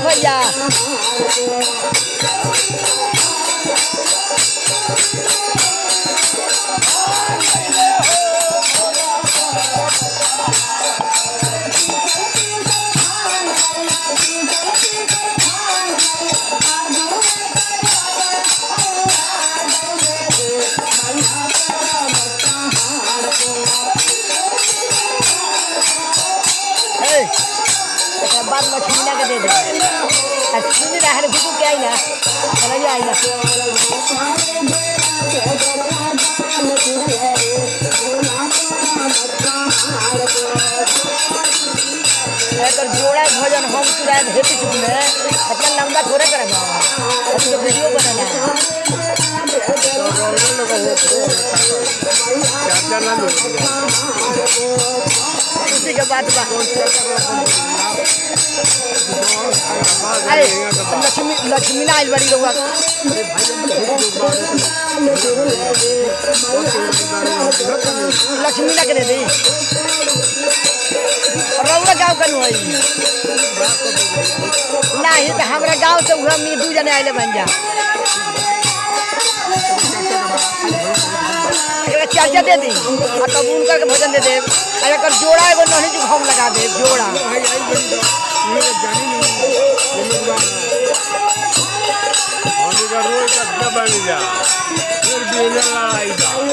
भैया बाद लक्ष्मीना के दे दे सुन रहा है बिल्कुल क्या ही ना चलो आई ना अगर जोड़ा भजन हम पूरा हेतु चुने अपना लंबा थोड़ा करेगा तो वीडियो बनाना उसी के बाद लक्ष्मी ना आइल बड़ी रहुआ लक्ष्मी ना करे दी रउरा गाँव का नहीं तो हमारा गाँव से हमने दू जने आए बन जा चर्चा दे दी और तब उनका के भजन दे दे अगर जोड़ा एगो नहीं जो हम लगा दे जोड़ा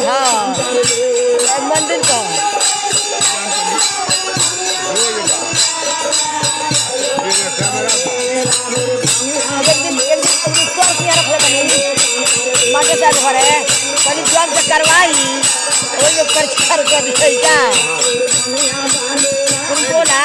हाँ मंदिर का माटे साथ घर है कभी जॉब से करवाई वो जो प्रचार कर क्या तुमको ना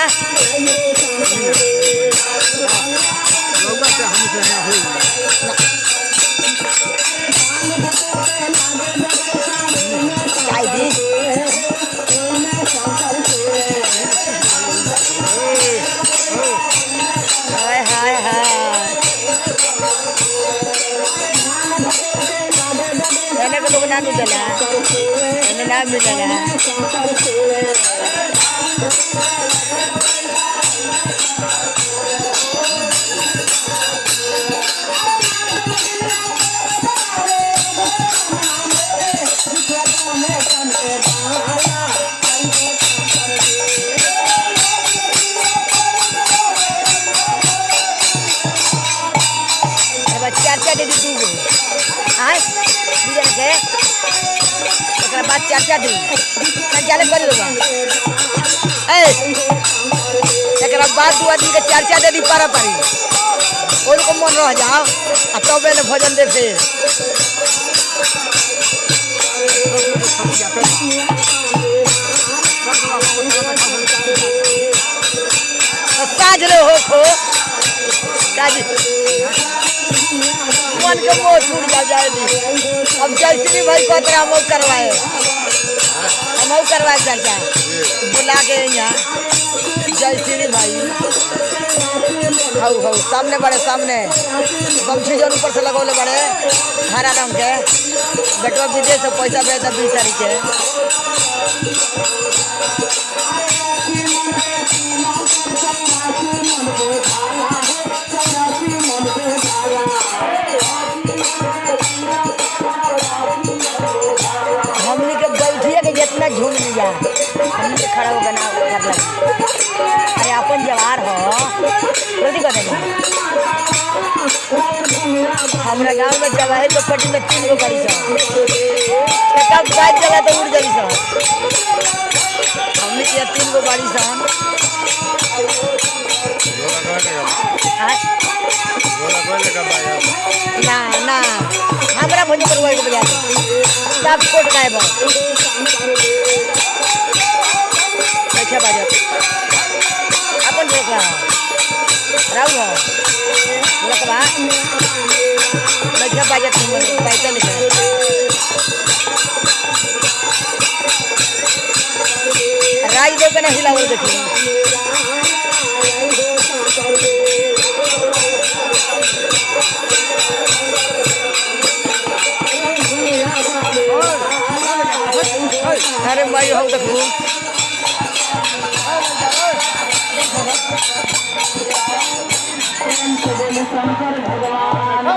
ना मिलेगा। चार दे दी तू आय दीजन के एकरा बाद चार दी ना जाले कर लोगा ए एकरा बाद दू आदमी के चार दे दी पारा पारी ओल को मन रह जाओ आ तबे ले भोजन दे फिर साज रे हो खो काज मन के मोह छूट जाएगी। अब जयश्री भाई को तरह हम करवाए चर्चा बुला के यहाँ जयश्री भाई हाउ सामने बड़े सामने बमछी जन ऊपर से लगौले बड़े हरा रंग के बेटवा विदेश से पैसा भेज 20 तारीख के हमने के बैठिए के जितना झूम लिया हमने के खड़ा होकर ना कर लगी अरे अपन जवार हो जल्दी कर देंगे हमारे गांव में जवाहर तो पट्टी में 3 गो गाड़ी सब कब बाइक चला तो उड़ जाई सब हमने किया 3 गो गाड़ी सब ना ना हमरा भोज करवाए के बजा सब कोट गाय बा अच्छा बाजा अपन देखला राव लकवा अच्छा बाजा तुम पैसा लेके राज दे के ना हिलावल देखी अरे भाई हो देखो शंकर भगवान